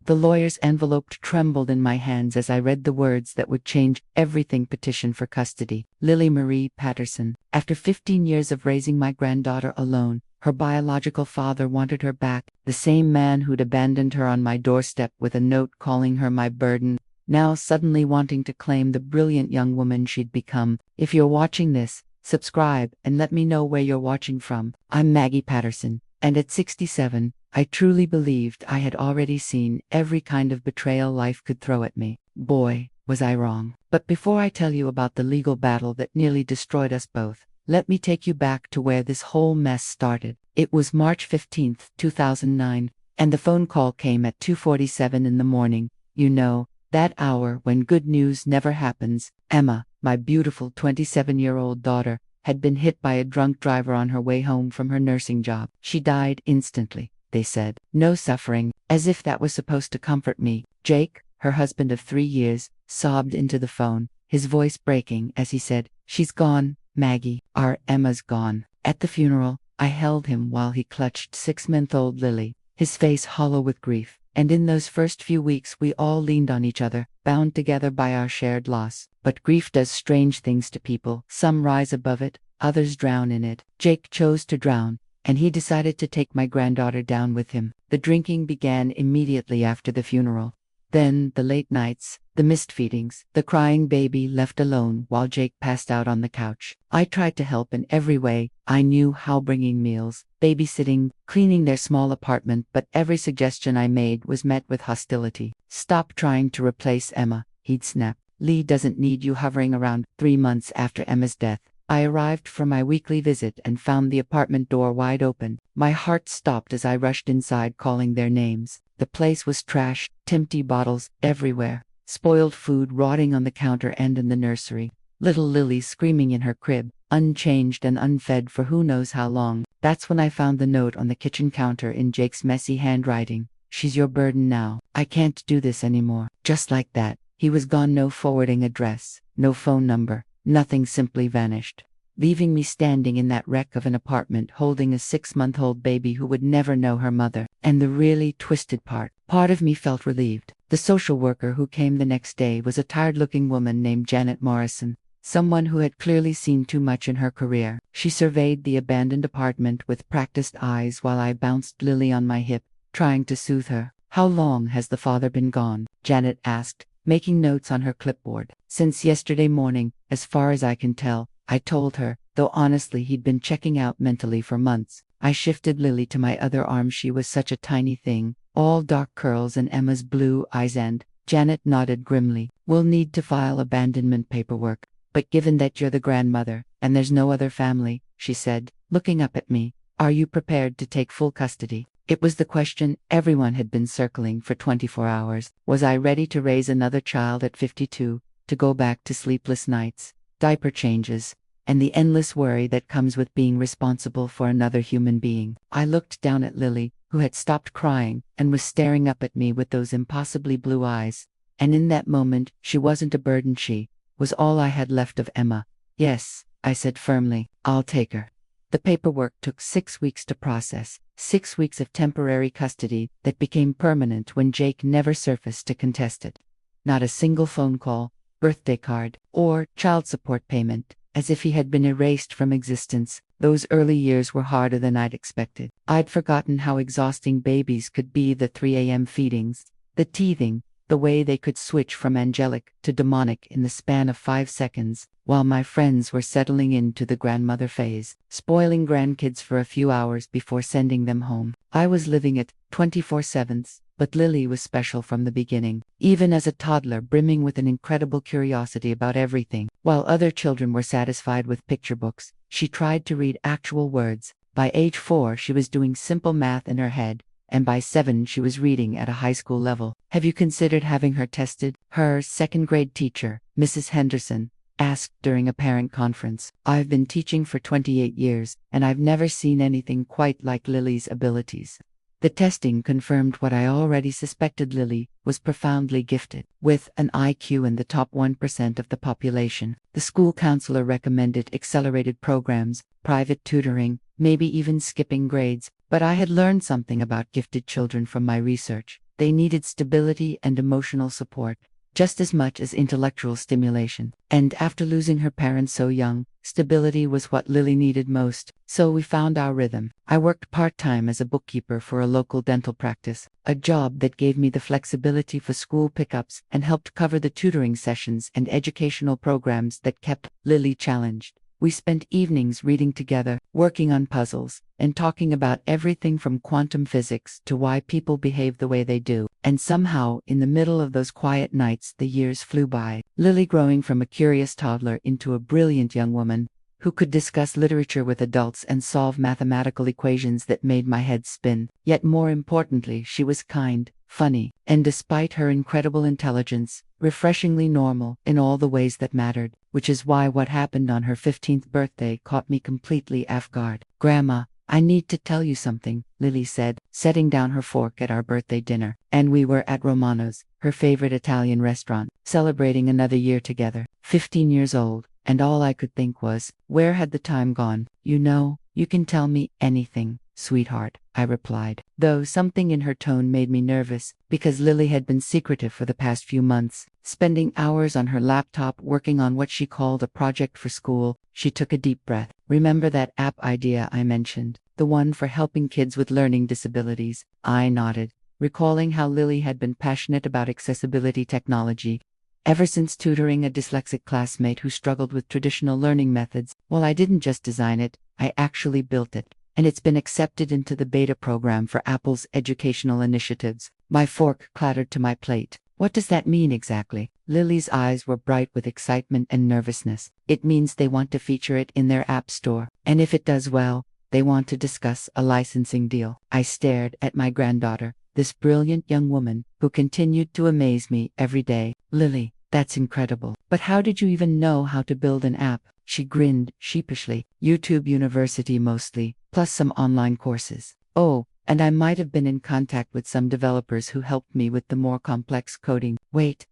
The lawyer's envelope trembled in my hands as I read the words that would change everything: petition for custody. Lily Marie Patterson. After 15 years of raising my granddaughter alone, her biological father wanted her back, the same man who'd abandoned her on my doorstep with a note calling her my burden, now suddenly wanting to claim the brilliant young woman she'd become. If you're watching this, subscribe and let me know where you're watching from. I'm Maggie Patterson, and at 67, I truly believed I had already seen every kind of betrayal life could throw at me. Boy, was I wrong. But before I tell you about the legal battle that nearly destroyed us both, let me take you back to where this whole mess started. It was March 15, 2009, and the phone call came at 2:47 in the morning. You know, that hour when good news never happens. Emma, my beautiful 27-year-old daughter, had been hit by a drunk driver on her way home from her nursing job. She died instantly, they said. No suffering, as if that was supposed to comfort me. Jake, her husband of 3 years, sobbed into the phone, his voice breaking as he said, "She's gone, Maggie. Our Emma's gone." At the funeral, I held him while he clutched 6-month-old Lily, his face hollow with grief. And in those first few weeks we all leaned on each other, bound together by our shared loss. But grief does strange things to people. Some rise above it, others drown in it. Jake chose to drown, and he decided to take my granddaughter down with him. The drinking began immediately after the funeral. Then the late nights, the missed feedings, the crying baby left alone while Jake passed out on the couch. I tried to help in every way I knew how: bringing meals, babysitting, cleaning their small apartment, but every suggestion I made was met with hostility. "Stop trying to replace Emma," he'd snap. "Lee doesn't need you hovering around." 3 months after Emma's death, I arrived for my weekly visit and found the apartment door wide open. My heart stopped as I rushed inside, calling their names. The place was trash, empty bottles everywhere, spoiled food rotting on the counter and in the nursery, little Lily screaming in her crib, unchanged and unfed for who knows how long. That's when I found the note on the kitchen counter in Jake's messy handwriting. "She's your burden now. I can't do this anymore." Just like that, he was gone. No forwarding address, no phone number, nothing. Simply vanished, leaving me standing in that wreck of an apartment holding a 6-month-old baby who would never know her mother. And the really twisted part of me felt relieved. The social worker who came the next day was a tired-looking woman named Janet Morrison, someone who had clearly seen too much in her career. She surveyed the abandoned apartment with practiced eyes while I bounced Lily on my hip, trying to soothe her. "How long has the father been gone?" Janet asked, making notes on her clipboard. "Since yesterday morning, as far as I can tell," I told her, though honestly he'd been checking out mentally for months. I shifted Lily to my other arm. She was such a tiny thing, all dark curls and Emma's blue eyes, and Janet nodded grimly. "We'll need to file abandonment paperwork, but given that you're the grandmother, and there's no other family," she said, looking up at me, "are you prepared to take full custody?" It was the question everyone had been circling for 24 hours. Was I ready to raise another child at 52, to go back to sleepless nights, diaper changes, and the endless worry that comes with being responsible for another human being? I looked down at Lily, who had stopped crying and was staring up at me with those impossibly blue eyes. And in that moment, she wasn't a burden. She was all I had left of Emma. "Yes," I said firmly, "I'll take her." The paperwork took 6 weeks to process, 6 weeks of temporary custody that became permanent when Jake never surfaced to contest it. Not a single phone call, birthday card, or child support payment, as if he had been erased from existence. Those early years were harder than I'd expected. I'd forgotten how exhausting babies could be: the 3 a.m. feedings, the teething, the way they could switch from angelic to demonic in the span of 5 seconds, while my friends were settling into the grandmother phase, spoiling grandkids for a few hours before sending them home. I was living it 24/7, but Lily was special from the beginning. Even as a toddler, brimming with an incredible curiosity about everything, while other children were satisfied with picture books, she tried to read actual words. By age 4, she was doing simple math in her head, and by 7 she was reading at a high school level. "Have you considered having her tested?" her second-grade teacher, Mrs. Henderson, asked during a parent conference. "I've been teaching for 28 years, and I've never seen anything quite like Lily's abilities." The testing confirmed what I already suspected: Lily was profoundly gifted, with an IQ in the top 1% of the population. The school counselor recommended accelerated programs, private tutoring, maybe even skipping grades, but I had learned something about gifted children from my research. They needed stability and emotional support, just as much as intellectual stimulation. And after losing her parents so young, stability was what Lily needed most, so we found our rhythm. I worked part-time as a bookkeeper for a local dental practice, a job that gave me the flexibility for school pickups and helped cover the tutoring sessions and educational programs that kept Lily challenged. We spent evenings reading together, working on puzzles, and talking about everything from quantum physics to why people behave the way they do. And somehow, in the middle of those quiet nights, the years flew by. Lily growing from a curious toddler into a brilliant young woman who could discuss literature with adults and solve mathematical equations that made my head spin. Yet more importantly, she was kind, funny, and despite her incredible intelligence, refreshingly normal in all the ways that mattered, which is why what happened on her 15th birthday caught me completely off guard. "Grandma, I need to tell you something," Lily said, setting down her fork at our birthday dinner. And we were at Romano's, her favorite Italian restaurant, celebrating another year together. 15 years old, and all I could think was, where had the time gone? "You know, you can tell me anything, sweetheart," I replied, though something in her tone made me nervous, because Lily had been secretive for the past few months, spending hours on her laptop working on what she called a project for school. She took a deep breath. "Remember that app idea I mentioned, the one for helping kids with learning disabilities?" I nodded, recalling how Lily had been passionate about accessibility technology ever since tutoring a dyslexic classmate who struggled with traditional learning methods. "Well, I didn't just design it, I actually built it. And it's been accepted into the beta program for Apple's educational initiatives." My fork clattered to my plate. "What does that mean exactly?" Lily's eyes were bright with excitement and nervousness. "It means they want to feature it in their app store. And if it does well, they want to discuss a licensing deal." I stared at my granddaughter, this brilliant young woman who continued to amaze me every day. "Lily, that's incredible. But how did you even know how to build an app?" She grinned sheepishly. "YouTube University mostly, plus some online courses. Oh, and I might have been in contact with some developers who helped me with the more complex coding." Wait.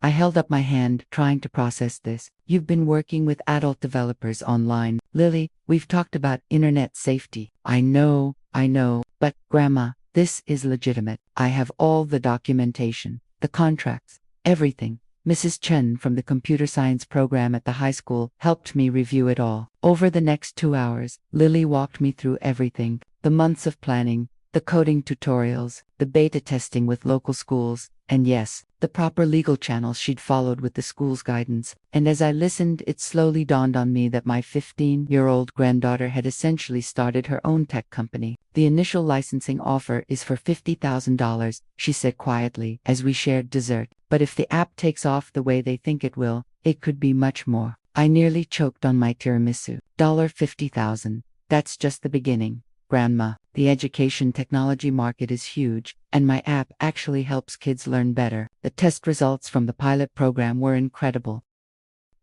I held up my hand, trying to process this. "You've been working with adult developers online." "Lily, we've talked about internet safety." I know, but Grandma, this is legitimate. I have all the documentation, the contracts, everything. Mrs. Chen from the computer science program at the high school helped me review it all. Over the next 2 hours, Lily walked me through everything, the months of planning, the coding tutorials, the beta testing with local schools, and yes, the proper legal channels she'd followed with the school's guidance. And as I listened, it slowly dawned on me that my 15-year-old granddaughter had essentially started her own tech company. "The initial licensing offer is for $50,000, she said quietly as we shared dessert. "But if the app takes off the way they think it will, it could be much more." I nearly choked on my tiramisu. $50,000. That's just the beginning, Grandma. The education technology market is huge, and my app actually helps kids learn better. The test results from the pilot program were incredible.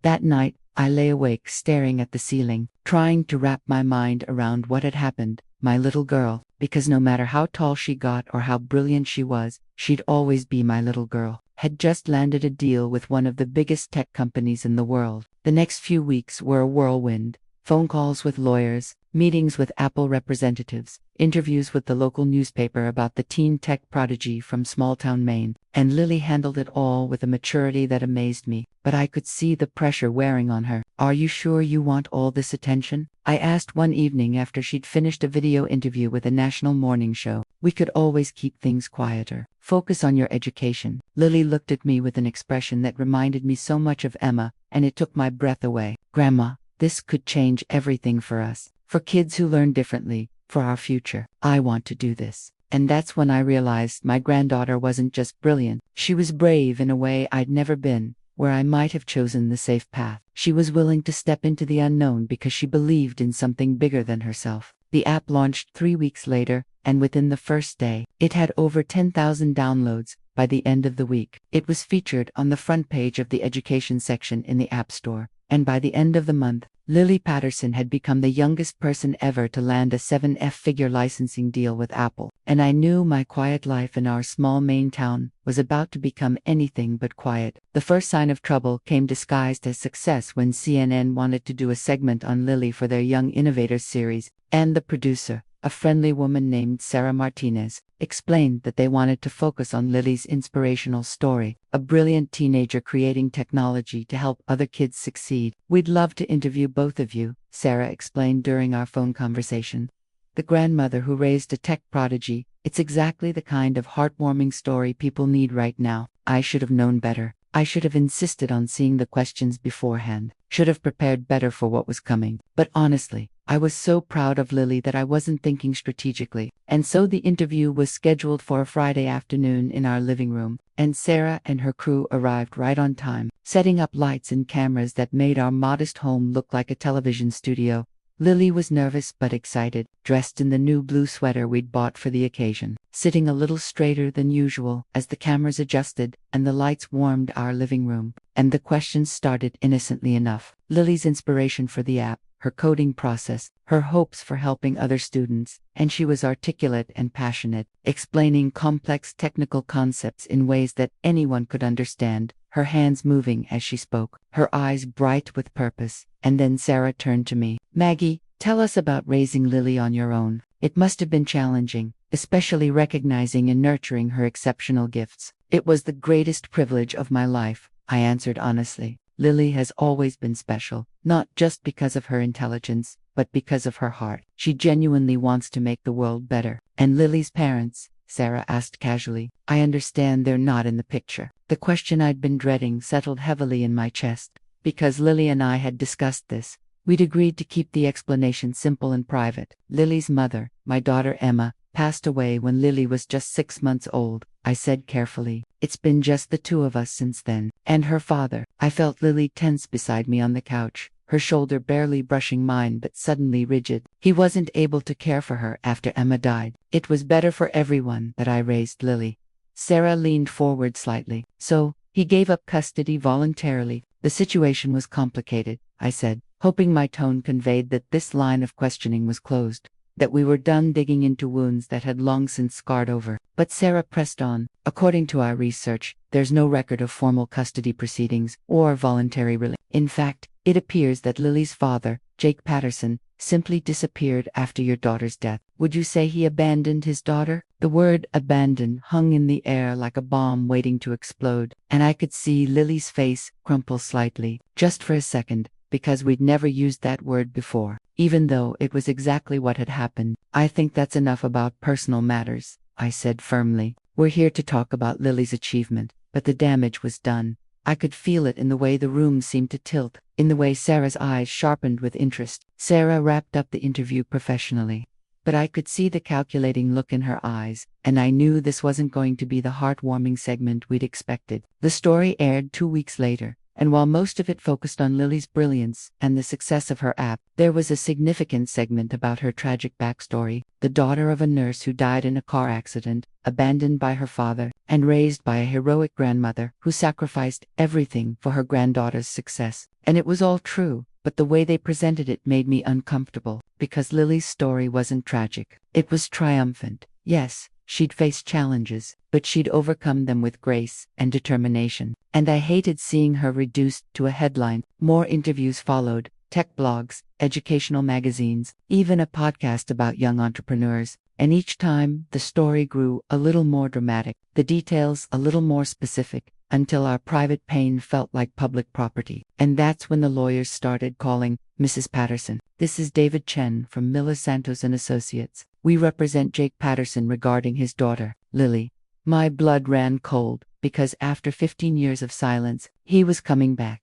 That night, I lay awake staring at the ceiling, trying to wrap my mind around what had happened. My little girl, because no matter how tall she got or how brilliant she was, she'd always be my little girl, had just landed a deal with one of the biggest tech companies in the world. The next few weeks were a whirlwind. Phone calls with lawyers, meetings with Apple representatives, interviews with the local newspaper about the teen tech prodigy from small-town Maine, and Lily handled it all with a maturity that amazed me. But I could see the pressure wearing on her. "Are you sure you want all this attention?" I asked one evening after she'd finished a video interview with a national morning show. "We could always keep things quieter. Focus on your education." Lily looked at me with an expression that reminded me so much of Emma, and it took my breath away. "Grandma, this could change everything for us, for kids who learn differently, for our future. I want to do this." And that's when I realized my granddaughter wasn't just brilliant. She was brave in a way I'd never been, where I might have chosen the safe path. She was willing to step into the unknown because she believed in something bigger than herself. The app launched 3 weeks later, and within the first day, it had over 10,000 downloads. By the end of the week, it was featured on the front page of the education section in the App Store. And by the end of the month, Lily Patterson had become the youngest person ever to land a 7-figure licensing deal with Apple. And I knew my quiet life in our small Maine town was about to become anything but quiet. The first sign of trouble came disguised as success when CNN wanted to do a segment on Lily for their Young Innovators series, and the producer, a friendly woman named Sarah Martinez, explained that they wanted to focus on Lily's inspirational story, a brilliant teenager creating technology to help other kids succeed. "We'd love to interview both of you," Sarah explained during our phone conversation. "The grandmother who raised a tech prodigy, it's exactly the kind of heartwarming story people need right now." I should have known better. I should have insisted on seeing the questions beforehand, should have prepared better for what was coming. But honestly, I was so proud of Lily that I wasn't thinking strategically. And so the interview was scheduled for a Friday afternoon in our living room, and Sarah and her crew arrived right on time, setting up lights and cameras that made our modest home look like a television studio. Lily was nervous but excited, dressed in the new blue sweater we'd bought for the occasion, sitting a little straighter than usual as the cameras adjusted and the lights warmed our living room. And the questions started innocently enough. Lily's inspiration for the app, her coding process, her hopes for helping other students, and she was articulate and passionate, explaining complex technical concepts in ways that anyone could understand, her hands moving as she spoke, her eyes bright with purpose. And then Sarah turned to me. "Maggie, tell us about raising Lily on your own. It must have been challenging, especially recognizing and nurturing her exceptional gifts." "It was the greatest privilege of my life," I answered honestly. "Lily has always been special, not just because of her intelligence, but because of her heart. She genuinely wants to make the world better." "And Lily's parents?" Sarah asked casually. "I understand they're not in the picture." The question I'd been dreading settled heavily in my chest. Because Lily and I had discussed this, we'd agreed to keep the explanation simple and private. "Lily's mother, my daughter Emma, passed away when Lily was just 6 months old," I said carefully. "It's been just the two of us since then." "And her father." I felt Lily tense beside me on the couch, her shoulder barely brushing mine but suddenly rigid. "He wasn't able to care for her after Emma died. It was better for everyone that I raised Lily." Sarah leaned forward slightly. "So, he gave up custody voluntarily." "The situation was complicated," I said, hoping my tone conveyed that this line of questioning was closed, that we were done digging into wounds that had long since scarred over. But Sarah pressed on. "According to our research, there's no record of formal custody proceedings or voluntary release. In fact, it appears that Lily's father, Jake Patterson, simply disappeared after your daughter's death." "Would you say he abandoned his daughter?" The word abandon hung in the air like a bomb waiting to explode, and I could see Lily's face crumple slightly, just for a second, because we'd never used that word before, even though it was exactly what had happened. "I think that's enough about personal matters," I said firmly. "We're here to talk about Lily's achievement." But the damage was done. I could feel it in the way the room seemed to tilt, in the way Sarah's eyes sharpened with interest. Sarah wrapped up the interview professionally, but I could see the calculating look in her eyes, and I knew this wasn't going to be the heartwarming segment we'd expected. The story aired 2 weeks later, and while most of it focused on Lily's brilliance and the success of her app, there was a significant segment about her tragic backstory, the daughter of a nurse who died in a car accident, abandoned by her father, and raised by a heroic grandmother who sacrificed everything for her granddaughter's success. And it was all true, but the way they presented it made me uncomfortable, because Lily's story wasn't tragic. It was triumphant. Yes, she'd faced challenges, but she'd overcome them with grace and determination. And I hated seeing her reduced to a headline. More interviews followed, tech blogs, educational magazines, even a podcast about young entrepreneurs. And each time, the story grew a little more dramatic, the details a little more specific, until our private pain felt like public property. And that's when the lawyers started calling. "Mrs. Patterson, this is David Chen from Miller Santos and Associates. We represent Jake Patterson regarding his daughter, Lily." My blood ran cold, because after 15 years of silence, he was coming back.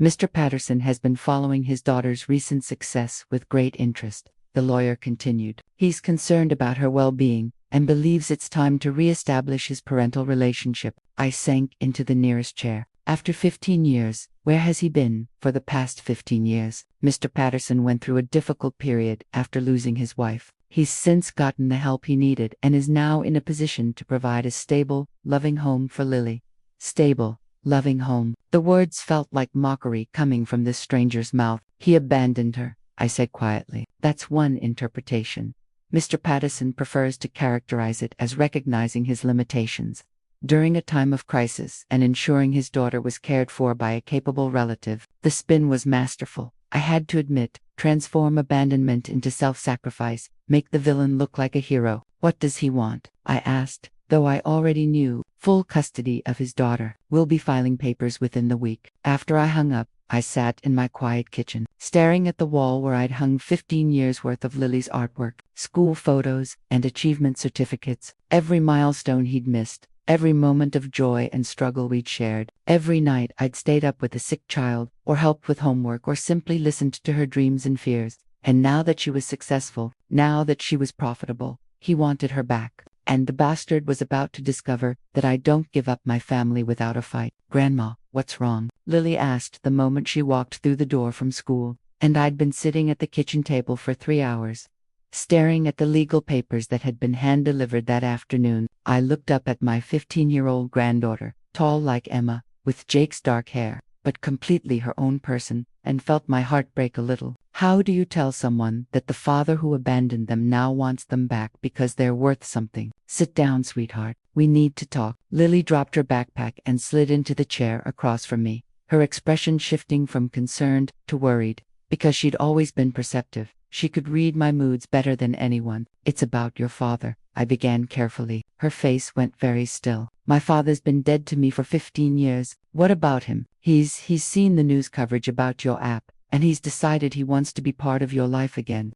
"Mr. Patterson has been following his daughter's recent success with great interest," the lawyer continued. "He's concerned about her well-being and believes it's time to re-establish his parental relationship." I sank into the nearest chair. "After 15 years, where has he been for the past 15 years? Mr. Patterson went through a difficult period after losing his wife. He's since gotten the help he needed and is now in a position to provide a stable, loving home for Lily." Stable, loving home. The words felt like mockery coming from this stranger's mouth. "He abandoned her," I said quietly. "That's one interpretation. Mr. Patterson prefers to characterize it as recognizing his limitations during a time of crisis and ensuring his daughter was cared for by a capable relative." The spin was masterful. I had to admit, transform abandonment into self-sacrifice, make the villain look like a hero. What does he want? I asked, though I already knew. Full custody of his daughter. We'll be filing papers within the week. After I hung up, I sat in my quiet kitchen, staring at the wall where I'd hung 15 years worth of Lily's artwork, school photos, and achievement certificates. Every milestone he'd missed, every moment of joy and struggle we'd shared. Every night I'd stayed up with a sick child, or helped with homework, or simply listened to her dreams and fears. And now that she was successful, now that she was profitable, he wanted her back. And the bastard was about to discover that I don't give up my family without a fight. Grandma, what's wrong? Lily asked the moment she walked through the door from school, and I'd been sitting at the kitchen table for 3 hours, staring at the legal papers that had been hand-delivered that afternoon. I looked up at my 15-year-old granddaughter, tall like Emma, with Jake's dark hair, but completely her own person, and felt my heart break a little. How do you tell someone that the father who abandoned them now wants them back because they're worth something? Sit down, sweetheart. We need to talk. Lily dropped her backpack and slid into the chair across from me, her expression shifting from concerned to worried. Because she'd always been perceptive, she could read my moods better than anyone. It's about your father, I began carefully. Her face went very still. My father's been dead to me for 15 years. What about him? He's seen the news coverage about your app, and he's decided he wants to be part of your life again.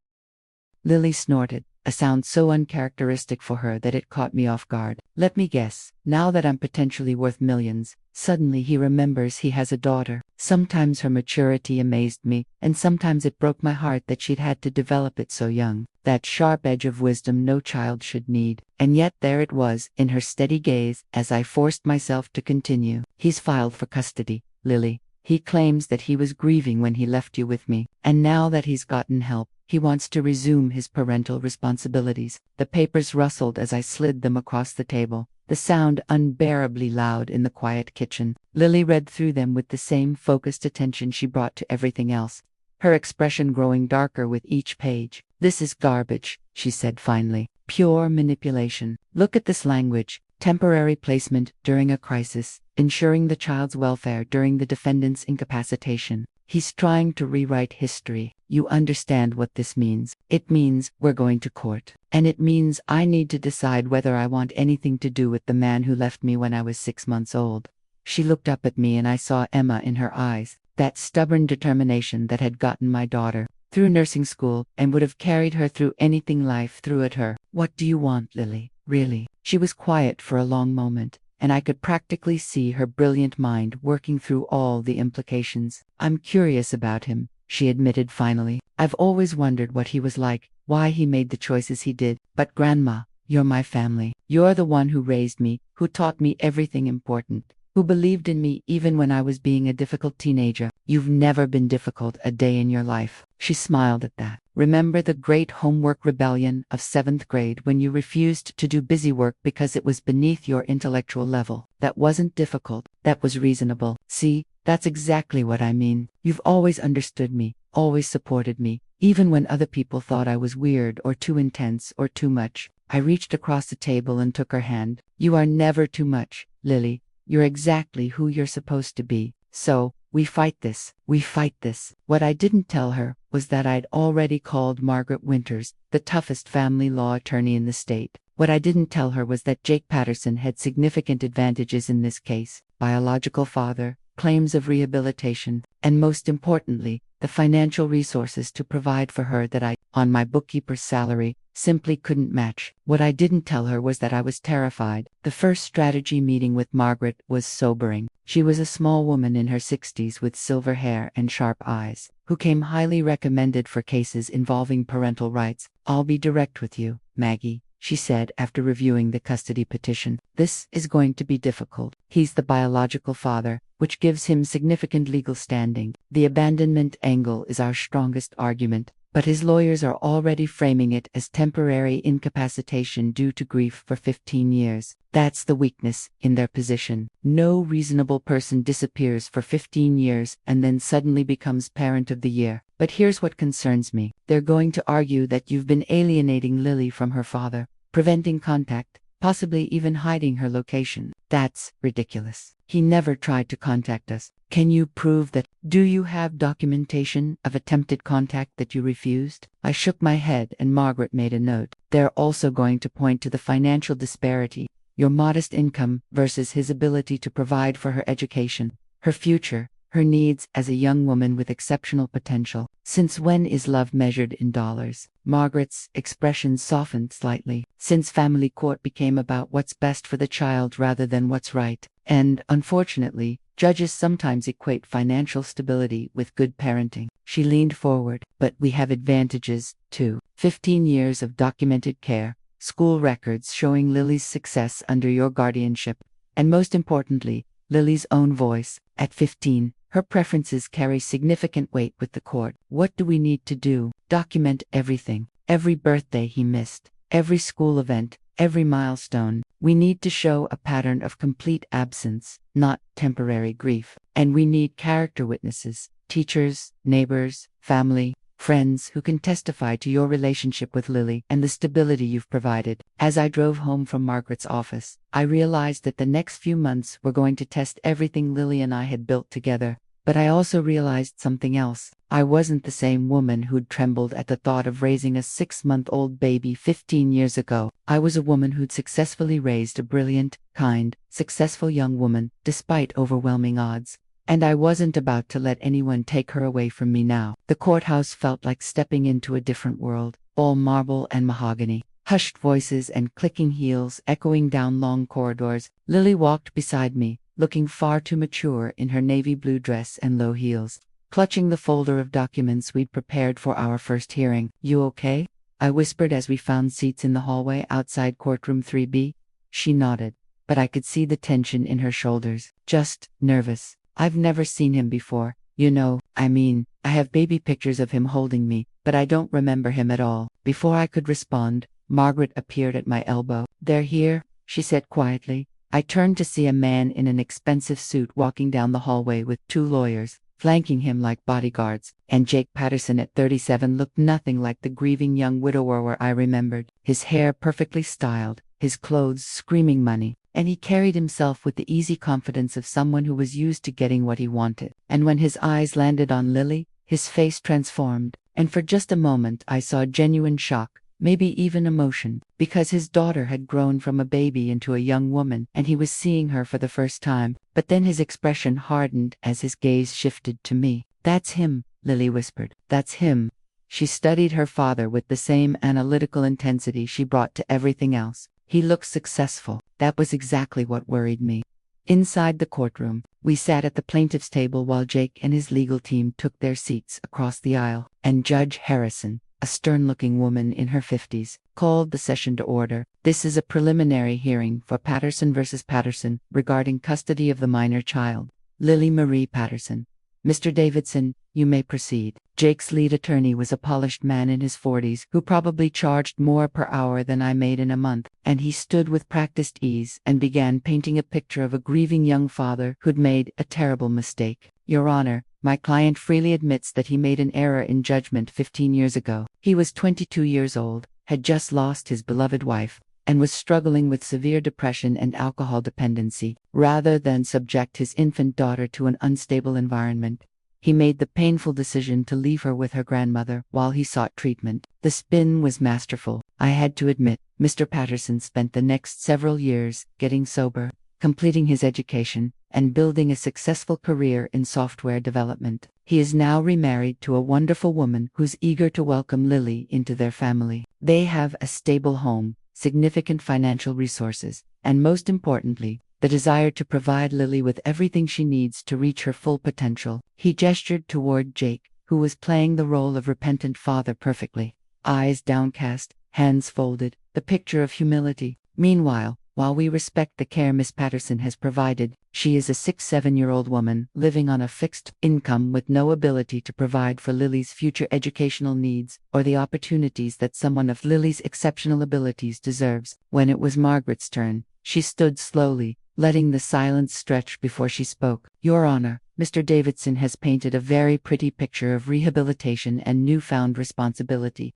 Lily snorted, a sound so uncharacteristic for her that it caught me off guard. Let me guess, now that I'm potentially worth millions, suddenly he remembers he has a daughter. Sometimes her maturity amazed me, and sometimes it broke my heart that she'd had to develop it so young. That sharp edge of wisdom no child should need. And yet there it was, in her steady gaze, as I forced myself to continue. He's filed for custody, Lily. He claims that he was grieving when he left you with me, and now that he's gotten help, he wants to resume his parental responsibilities. The papers rustled as I slid them across the table, the sound unbearably loud in the quiet kitchen. Lily read through them with the same focused attention she brought to everything else, her expression growing darker with each page. This is garbage, she said finally. Pure manipulation. Look at this language. Temporary placement during a crisis, ensuring the child's welfare during the defendant's incapacitation. He's trying to rewrite history. You understand what this means. It means we're going to court. And it means I need to decide whether I want anything to do with the man who left me when I was 6 months old. She looked up at me and I saw Emma in her eyes, that stubborn determination that had gotten my daughter through nursing school and would have carried her through anything life threw at her. What do you want, Lily? Really? She was quiet for a long moment, and I could practically see her brilliant mind working through all the implications. I'm curious about him, she admitted finally. I've always wondered what he was like, why he made the choices he did. But Grandma, you're my family. You're the one who raised me, who taught me everything important, who believed in me even when I was being a difficult teenager. You've never been difficult a day in your life. She smiled at that. Remember the great homework rebellion of 7th grade when you refused to do busy work because it was beneath your intellectual level? That wasn't difficult. That was reasonable. See, that's exactly what I mean. You've always understood me, always supported me, even when other people thought I was weird or too intense or too much. I reached across the table and took her hand. You are never too much, Lily. You're exactly who you're supposed to be. So, we fight this. We fight this. What I didn't tell her was that I'd already called Margaret Winters, the toughest family law attorney in the state. What I didn't tell her was that Jake Patterson had significant advantages in this case: biological father, claims of rehabilitation, and most importantly, the financial resources to provide for her that I, on my bookkeeper's salary, simply couldn't match. What I didn't tell her was that I was terrified. The first strategy meeting with Margaret was sobering. She was a small woman in her 60s with silver hair and sharp eyes, who came highly recommended for cases involving parental rights. I'll be direct with you, Maggie, she said after reviewing the custody petition. This is going to be difficult. He's the biological father, which gives him significant legal standing. The abandonment angle is our strongest argument, but his lawyers are already framing it as temporary incapacitation due to grief for 15 years. That's the weakness in their position. No reasonable person disappears for 15 years and then suddenly becomes parent of the year. But here's what concerns me. They're going to argue that you've been alienating Lily from her father, preventing contact, possibly even hiding her location. That's ridiculous. He never tried to contact us. Can you prove that? Do you have documentation of attempted contact that you refused? I shook my head and Margaret made a note. They're also going to point to the financial disparity, your modest income versus his ability to provide for her education, her future, her needs as a young woman with exceptional potential. Since when is love measured in dollars? Margaret's expression softened slightly. Since family court became about what's best for the child rather than what's right. And, unfortunately, judges sometimes equate financial stability with good parenting. She leaned forward. But we have advantages, too. 15 years of documented care, school records showing Lily's success under your guardianship, and most importantly, Lily's own voice. At 15, her preferences carry significant weight with the court. What do we need to do? Document everything. Every birthday he missed, every school event, every milestone. We need to show a pattern of complete absence, not temporary grief. And we need character witnesses, teachers, neighbors, family, friends who can testify to your relationship with Lily and the stability you've provided. As I drove home from Margaret's office, I realized that the next few months were going to test everything Lily and I had built together. But I also realized something else. I wasn't the same woman who'd trembled at the thought of raising a 6-month-old baby 15 years ago. I was a woman who'd successfully raised a brilliant, kind, successful young woman, despite overwhelming odds. And I wasn't about to let anyone take her away from me now. The courthouse felt like stepping into a different world, all marble and mahogany. Hushed voices and clicking heels echoing down long corridors. Lily walked beside me, looking far too mature in her navy blue dress and low heels, clutching the folder of documents we'd prepared for our first hearing. "You okay?" I whispered as we found seats in the hallway outside courtroom 3B. She nodded, but I could see the tension in her shoulders. "Just nervous. I've never seen him before. I have baby pictures of him holding me, but I don't remember him at all." Before I could respond, Margaret appeared at my elbow. "They're here," she said quietly. I turned to see a man in an expensive suit walking down the hallway with 2 lawyers, flanking him like bodyguards, and Jake Patterson at 37 looked nothing like the grieving young widower I remembered. His hair perfectly styled, his clothes screaming money, and he carried himself with the easy confidence of someone who was used to getting what he wanted. And when his eyes landed on Lily, his face transformed, and for just a moment I saw genuine shock, maybe even emotion, because his daughter had grown from a baby into a young woman, and he was seeing her for the first time. But then his expression hardened as his gaze shifted to me. "That's him," Lily whispered. "That's him." She studied her father with the same analytical intensity she brought to everything else. He looked successful. That was exactly what worried me. Inside the courtroom, we sat at the plaintiff's table while Jake and his legal team took their seats across the aisle, and Judge Harrison, a stern-looking woman in her 50s, called the session to order. "This is a preliminary hearing for Patterson versus Patterson regarding custody of the minor child, Lily Marie Patterson. Mr. Davidson, you may proceed." Jake's lead attorney was a polished man in his 40s who probably charged more per hour than I made in a month, and he stood with practiced ease and began painting a picture of a grieving young father who'd made a terrible mistake. "Your Honor, my client freely admits that he made an error in judgment 15 years ago. He was 22 years old, had just lost his beloved wife, and was struggling with severe depression and alcohol dependency. Rather than subject his infant daughter to an unstable environment, he made the painful decision to leave her with her grandmother while he sought treatment. The spin was masterful, I had to admit. Mr. Patterson spent the next several years getting sober, completing his education, and building a successful career in software development. He is now remarried to a wonderful woman who's eager to welcome Lily into their family. They have a stable home, significant financial resources, and most importantly, the desire to provide Lily with everything she needs to reach her full potential." He gestured toward Jake, who was playing the role of repentant father perfectly. Eyes downcast, hands folded, the picture of humility. "Meanwhile, while we respect the care Miss Patterson has provided, she is a 6-7-year-old woman living on a fixed income with no ability to provide for Lily's future educational needs or the opportunities that someone of Lily's exceptional abilities deserves." When it was Margaret's turn, she stood slowly, letting the silence stretch before she spoke. "Your Honor, Mr. Davidson has painted a very pretty picture of rehabilitation and newfound responsibility.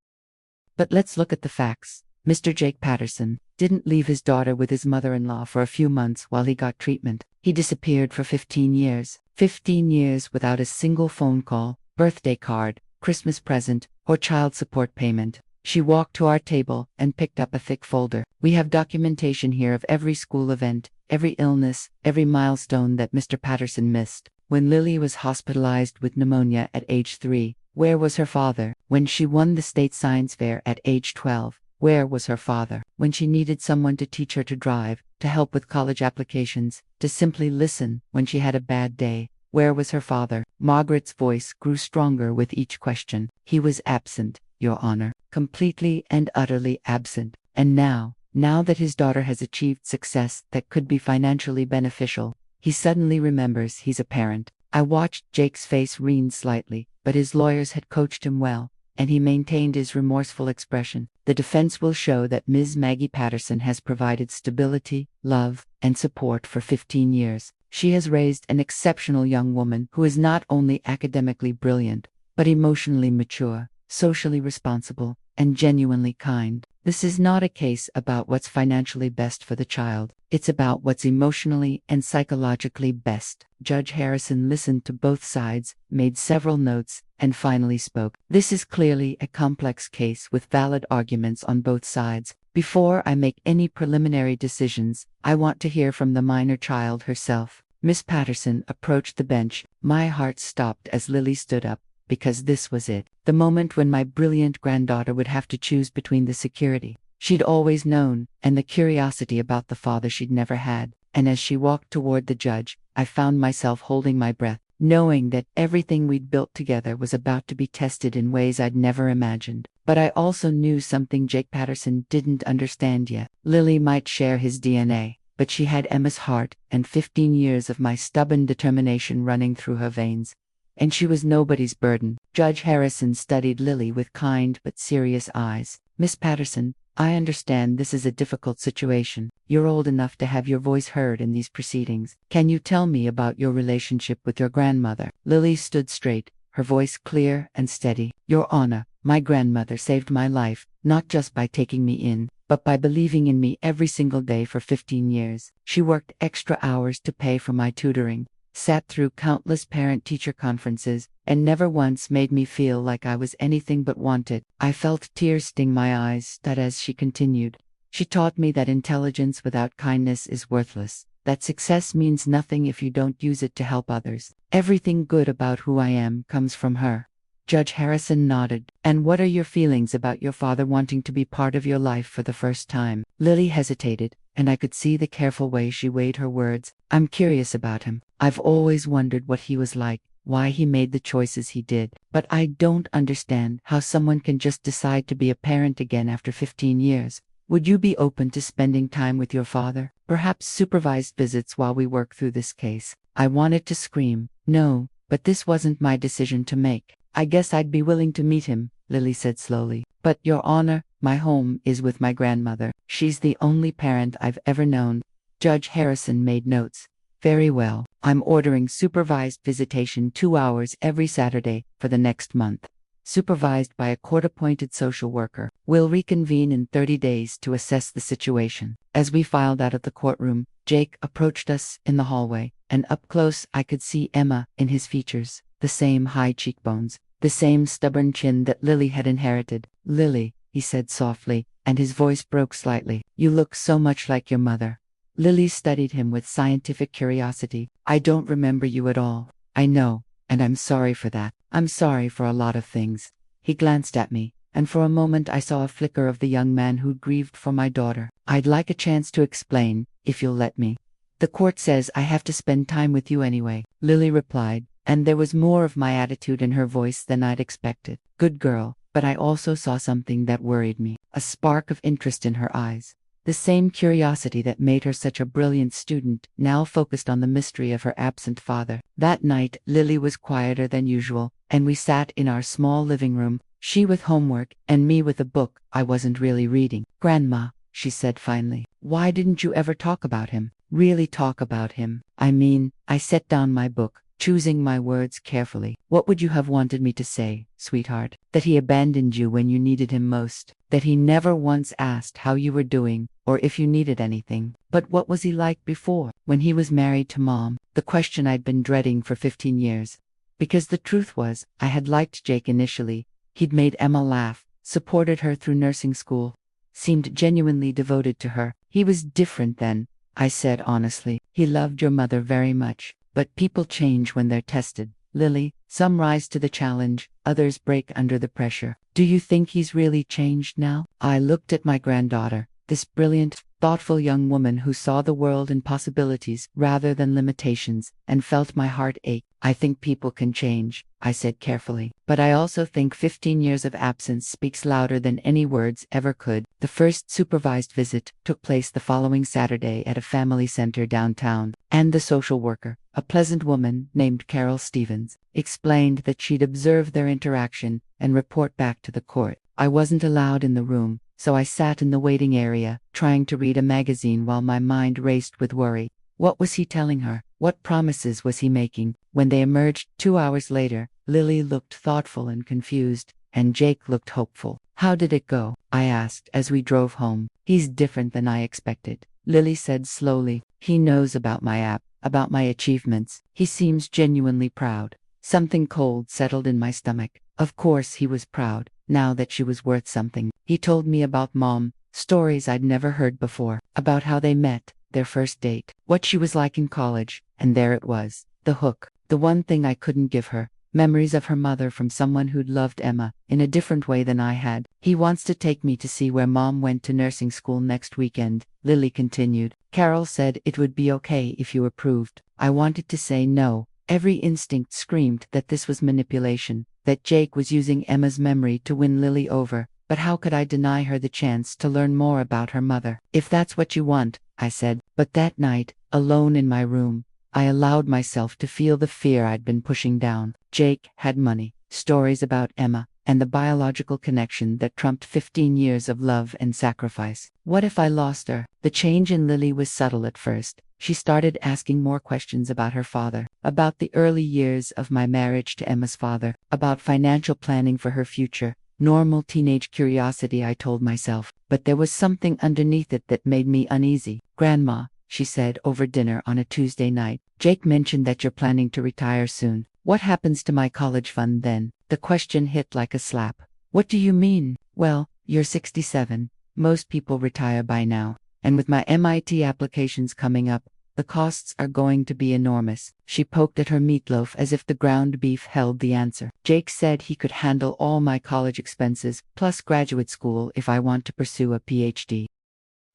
But let's look at the facts. Mr. Jake Patterson, didn't leave his daughter with his mother-in-law for a few months while he got treatment. He disappeared for 15 years. 15 years without a single phone call, birthday card, Christmas present, or child support payment. She walked to our table and picked up a thick folder. We have documentation here of every school event, every illness, every milestone that Mr. Patterson missed. When Lily was hospitalized with pneumonia at age 3, where was her father? When she won the state science fair at age 12, where was her father? When she needed someone to teach her to drive, to help with college applications, to simply listen when she had a bad day, where was her father? Margaret's voice grew stronger with each question. He was absent, Your Honor, completely and utterly absent. And now that his daughter has achieved success that could be financially beneficial, he suddenly remembers he's a parent. I watched Jake's face wring slightly, but his lawyers had coached him well, and he maintained his remorseful expression. The defense will show that Ms. Maggie Patterson has provided stability, love, and support for 15 years. She has raised an exceptional young woman who is not only academically brilliant, but emotionally mature, socially responsible, and genuinely kind. This is not a case about what's financially best for the child. It's about what's emotionally and psychologically best. Judge Harrison listened to both sides, made several notes, and finally spoke. This is clearly a complex case with valid arguments on both sides. Before I make any preliminary decisions, I want to hear from the minor child herself. Miss Patterson approached the bench. My heart stopped as Lily stood up, because this was it. The moment when my brilliant granddaughter would have to choose between the security she'd always known and the curiosity about the father she'd never had. And as she walked toward the judge, I found myself holding my breath, knowing that everything we'd built together was about to be tested in ways I'd never imagined. But I also knew something Jake Patterson didn't understand yet. Lily might share his DNA, but she had Emma's heart and 15 years of my stubborn determination running through her veins. And she was nobody's burden. Judge Harrison studied Lily with kind but serious eyes. Miss Patterson, I understand this is a difficult situation. You're old enough to have your voice heard in these proceedings. Can you tell me about your relationship with your grandmother? Lily stood straight, her voice clear and steady. Your Honor, my grandmother saved my life, not just by taking me in, but by believing in me every single day for 15 years. She worked extra hours to pay for my tutoring, sat through countless parent-teacher conferences, and never once made me feel like I was anything but wanted. I felt tears sting my eyes, that as she continued, she taught me that intelligence without kindness is worthless, that success means nothing if you don't use it to help others. Everything good about who I am comes from her. Judge Harrison nodded. And what are your feelings about your father wanting to be part of your life for the first time? Lily hesitated, and I could see the careful way she weighed her words. I'm curious about him. I've always wondered what he was like, why he made the choices he did. But I don't understand how someone can just decide to be a parent again after 15 years. Would you be open to spending time with your father? Perhaps supervised visits while we work through this case. I wanted to scream, no, but this wasn't my decision to make. I guess I'd be willing to meet him, Lily said slowly. But, Your Honor, my home is with my grandmother. She's the only parent I've ever known. Judge Harrison made notes. Very well. I'm ordering supervised visitation 2 hours every Saturday for the next month. Supervised by a court-appointed social worker. We'll reconvene in 30 days to assess the situation. As we filed out of the courtroom, Jake approached us in the hallway, and up close I could see Emma in his features. The same high cheekbones, the same stubborn chin that Lily had inherited. Lily, he said softly, and his voice broke slightly. You look so much like your mother. Lily studied him with scientific curiosity. I don't remember you at all. I know, and I'm sorry for that. I'm sorry for a lot of things. He glanced at me, and for a moment I saw a flicker of the young man who'd grieved for my daughter. I'd like a chance to explain, if you'll let me. The court says I have to spend time with you anyway, Lily replied, and there was more of my attitude in her voice than I'd expected. Good girl, but I also saw something that worried me, a spark of interest in her eyes. The same curiosity that made her such a brilliant student now focused on the mystery of her absent father. That night, Lily was quieter than usual, and we sat in our small living room, she with homework, and me with a book I wasn't really reading. Grandma, she said finally, why didn't you ever talk about him? Really talk about him? I mean, I set down my book, choosing my words carefully. What would you have wanted me to say, sweetheart? That he abandoned you when you needed him most. That he never once asked how you were doing, or if you needed anything. But what was he like before, when he was married to Mom? The question I'd been dreading for 15 years. Because the truth was, I had liked Jake initially. He'd made Emma laugh, supported her through nursing school, seemed genuinely devoted to her. He was different then, I said honestly. He loved your mother very much. But people change when they're tested, Lily. Some rise to the challenge, others break under the pressure. Do you think he's really changed now? I looked at my granddaughter, this brilliant, thoughtful young woman who saw the world in possibilities rather than limitations, and felt my heart ache. I think people can change, I said carefully. But I also think 15 years of absence speaks louder than any words ever could. The first supervised visit took place the following Saturday at a family center downtown, and the social worker, a pleasant woman named Carol Stevens, explained that she'd observe their interaction and report back to the court. I wasn't allowed in the room, so I sat in the waiting area, trying to read a magazine while my mind raced with worry. What was he telling her? What promises was he making? When they emerged 2 hours later, Lily looked thoughtful and confused, and Jake looked hopeful. How did it go? I asked as we drove home. He's different than I expected, Lily said slowly. He knows about my app, about my achievements. He seems genuinely proud. Something cold settled in my stomach. Of course he was proud, now that she was worth something. He told me about Mom, stories I'd never heard before, about how they met, their first date, what she was like in college, and there it was, the hook, the one thing I couldn't give her, memories of her mother from someone who'd loved Emma in a different way than I had. He wants to take me to see where Mom went to nursing school next weekend, Lily continued. Carol said it would be okay if you approved. I wanted to say no. Every instinct screamed that this was manipulation, that Jake was using Emma's memory to win Lily over. But how could I deny her the chance to learn more about her mother? If that's what you want, I said. But that night, alone in my room, I allowed myself to feel the fear I'd been pushing down. Jake had money, stories about Emma, and the biological connection that trumped 15 years of love and sacrifice. What if I lost her? The change in Lily was subtle at first. She started asking more questions about her father, about the early years of my marriage to Emma's father, about financial planning for her future. Normal teenage curiosity, I told myself, but there was something underneath it that made me uneasy. Grandma, she said over dinner on a Tuesday night, Jake mentioned that you're planning to retire soon. What happens to my college fund then? The question hit like a slap. What do you mean? Well, you're 67. Most people retire by now. And with my MIT applications coming up, the costs are going to be enormous. She poked at her meatloaf as if the ground beef held the answer. Jake said he could handle all my college expenses, plus graduate school if I want to pursue a PhD.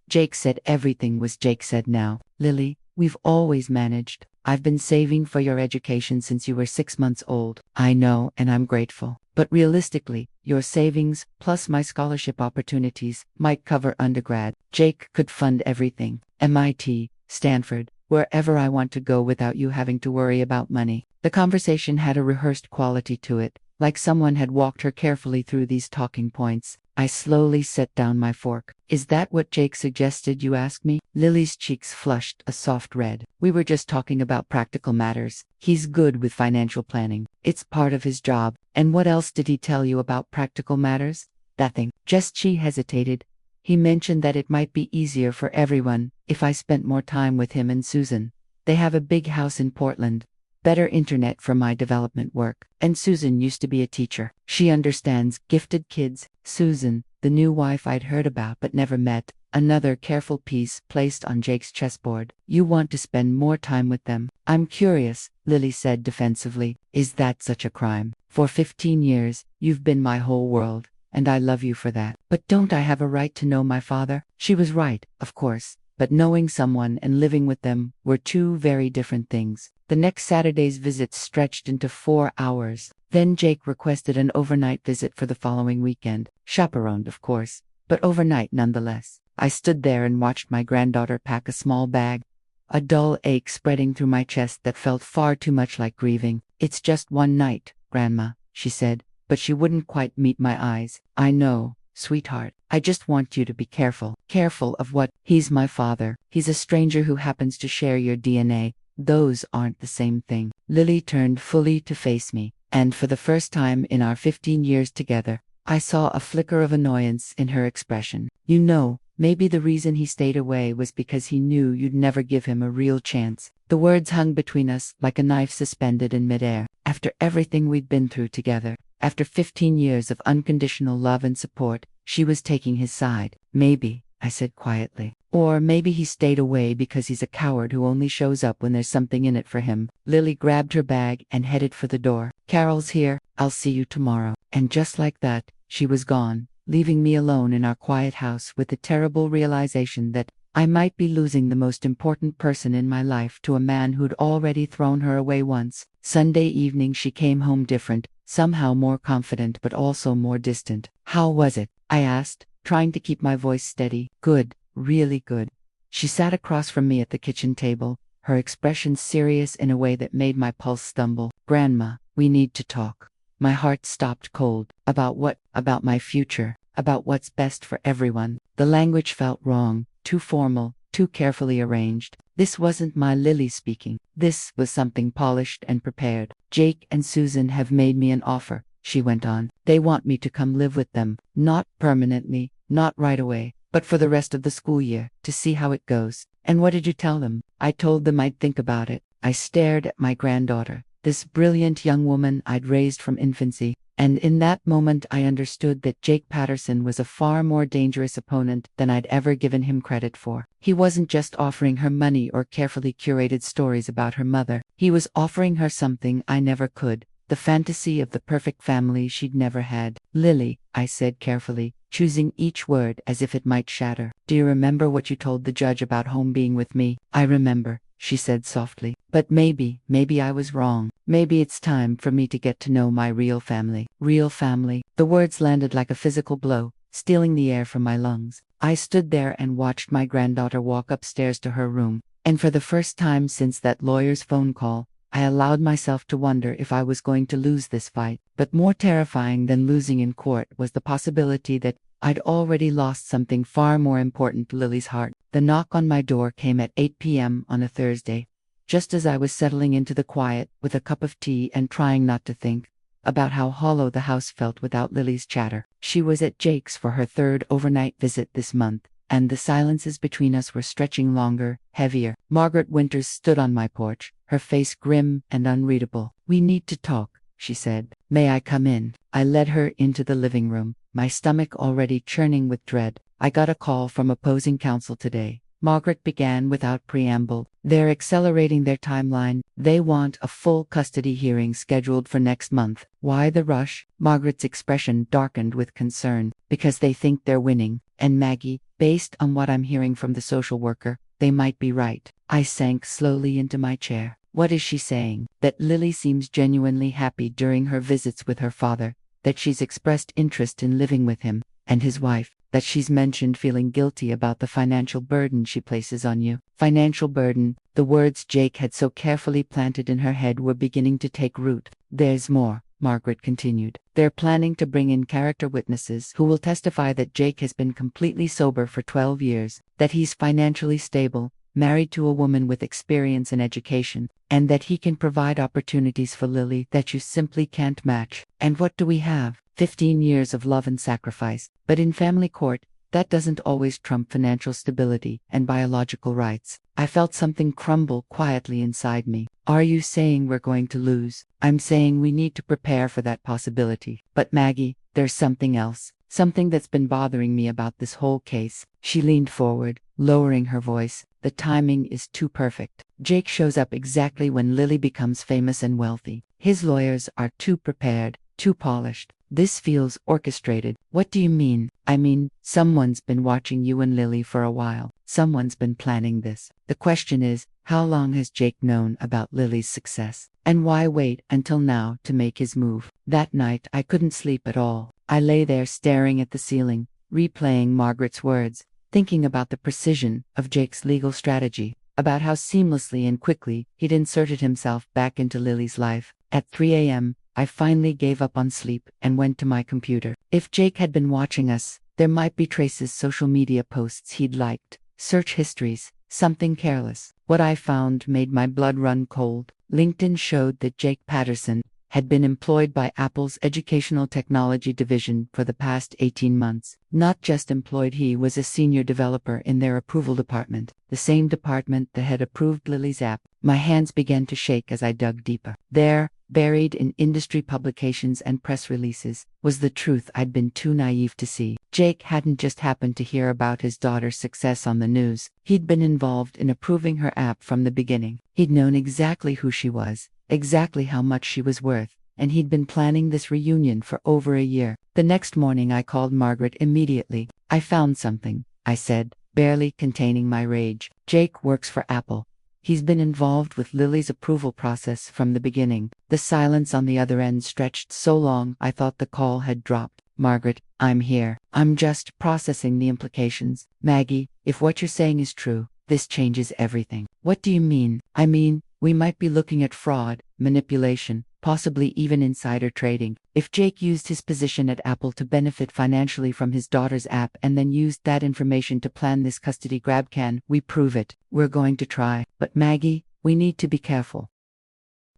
Jake said everything was Jake said now. Lily, we've always managed. I've been saving for your education since you were 6 months old. I know, and I'm grateful. But realistically, your savings, plus my scholarship opportunities, might cover undergrad. Jake could fund everything. MIT, Stanford, wherever I want to go without you having to worry about money. The conversation had a rehearsed quality to it, like someone had walked her carefully through these talking points. I slowly set down my fork. Is that what Jake suggested, you ask me? Lily's cheeks flushed a soft red. We were just talking about practical matters. He's good with financial planning. It's part of his job. And what else did he tell you about practical matters? Nothing. Just she hesitated. He mentioned that it might be easier for everyone if I spent more time with him and Susan. They have a big house in Portland. Better internet for my development work. And Susan used to be a teacher. She understands gifted kids. Susan, the new wife I'd heard about but never met. Another careful piece placed on Jake's chessboard. You want to spend more time with them. I'm curious, Lily said defensively. Is that such a crime? For 15 years, you've been my whole world. And I love you for that. But don't I have a right to know my father? She was right, of course. But knowing someone and living with them were two very different things. The next Saturday's visit stretched into 4 hours. Then Jake requested an overnight visit for the following weekend. Chaperoned, of course, but overnight nonetheless. I stood there and watched my granddaughter pack a small bag. A dull ache spreading through my chest that felt far too much like grieving. It's just one night, Grandma, she said. But she wouldn't quite meet my eyes. I know, sweetheart. I just want you to be careful. Careful of what? He's my father. He's a stranger who happens to share your DNA. Those aren't the same thing. Lily turned fully to face me, and for the first time in our 15 years together, I saw a flicker of annoyance in her expression. You know, maybe the reason he stayed away was because he knew you'd never give him a real chance. The words hung between us like a knife suspended in midair. After everything we'd been through together, after 15 years of unconditional love and support, she was taking his side. Maybe, I said quietly. Or maybe he stayed away because he's a coward who only shows up when there's something in it for him. Lily grabbed her bag and headed for the door. Carol's here. I'll see you tomorrow. And just like that, she was gone, leaving me alone in our quiet house with the terrible realization that I might be losing the most important person in my life to a man who'd already thrown her away once. Sunday evening she came home different, somehow more confident but also more distant. How was it? I asked, trying to keep my voice steady. Good, really good. She sat across from me at the kitchen table, her expression serious in a way that made my pulse stumble. Grandma, we need to talk. My heart stopped cold. About what? About my future. About what's best for everyone. The language felt wrong, too formal, too carefully arranged. This wasn't my Lily speaking. This was something polished and prepared. Jake and Susan have made me an offer, she went on. They want me to come live with them, not permanently, not right away, but for the rest of the school year, to see how it goes. And what did you tell them? I told them I'd think about it. I stared at my granddaughter, this brilliant young woman I'd raised from infancy, and in that moment I understood that Jake Patterson was a far more dangerous opponent than I'd ever given him credit for. He wasn't just offering her money or carefully curated stories about her mother. He was offering her something I never could, the fantasy of the perfect family she'd never had. Lily, I said carefully, choosing each word as if it might shatter. Do you remember what you told the judge about home being with me? I remember, she said softly. But maybe I was wrong. Maybe it's time for me to get to know my real family. Real family. The words landed like a physical blow, stealing the air from my lungs. I stood there and watched my granddaughter walk upstairs to her room, and for the first time since that lawyer's phone call, I allowed myself to wonder if I was going to lose this fight. But more terrifying than losing in court was the possibility that I'd already lost something far more important to Lily's heart. The knock on my door came at 8 p.m. on a Thursday, just as I was settling into the quiet with a cup of tea and trying not to think about how hollow the house felt without Lily's chatter. She was at Jake's for her third overnight visit this month, and the silences between us were stretching longer, heavier. Margaret Winters stood on my porch, her face grim and unreadable. We need to talk, she said. May I come in? I led her into the living room, my stomach already churning with dread. I got a call from opposing counsel today, Margaret began without preamble. They're accelerating their timeline. They want a full custody hearing scheduled for next month. Why the rush? Margaret's expression darkened with concern. Because they think they're winning. And Maggie, based on what I'm hearing from the social worker, they might be right. I sank slowly into my chair. What is she saying? That Lily seems genuinely happy during her visits with her father, that she's expressed interest in living with him and his wife, that she's mentioned feeling guilty about the financial burden she places on you. Financial burden. The words Jake had so carefully planted in her head were beginning to take root. There's more, Margaret continued. They're planning to bring in character witnesses who will testify that Jake has been completely sober for 12 years, that he's financially stable, married to a woman with experience and education, and that he can provide opportunities for Lily that you simply can't match. And what do we have? 15 years of love and sacrifice. But in family court, that doesn't always trump financial stability and biological rights. I felt something crumble quietly inside me. Are you saying we're going to lose? I'm saying we need to prepare for that possibility. But Maggie, there's something else. Something that's been bothering me about this whole case. She leaned forward, lowering her voice. The timing is too perfect. Jake shows up exactly when Lily becomes famous and wealthy. His lawyers are too prepared, too polished. This feels orchestrated. What do you mean? I mean, someone's been watching you and Lily for a while. Someone's been planning this. The question is, how long has Jake known about Lily's success? And why wait until now to make his move? That night, I couldn't sleep at all. I lay there staring at the ceiling, replaying Margaret's words, thinking about the precision of Jake's legal strategy, about how seamlessly and quickly he'd inserted himself back into Lily's life. At 3 a.m., I finally gave up on sleep and went to my computer. If Jake had been watching us, there might be traces social media posts he'd liked, search histories, something careless. What I found made my blood run cold. LinkedIn showed that Jake Patterson had been employed by Apple's Educational Technology Division for the past 18 months. Not just employed, he was a senior developer in their approval department, the same department that had approved Lily's app. My hands began to shake as I dug deeper. There, buried in industry publications and press releases, was the truth I'd been too naive to see. Jake hadn't just happened to hear about his daughter's success on the news. He'd been involved in approving her app from the beginning. He'd known exactly who she was, exactly how much she was worth, and he'd been planning this reunion for over a year. The next morning I called Margaret immediately. "I found something," I said, barely containing my rage. "Jake works for Apple. He's been involved with Lily's approval process from the beginning." The silence on the other end stretched so long I thought the call had dropped. "Margaret, I'm here. I'm just processing the implications. Maggie, if what you're saying is true, this changes everything." "What do you mean?" "I mean, we might be looking at fraud, manipulation, possibly even insider trading. If Jake used his position at Apple to benefit financially from his daughter's app and then used that information to plan this custody grab, can we prove it?" "We're going to try. But Maggie, we need to be careful.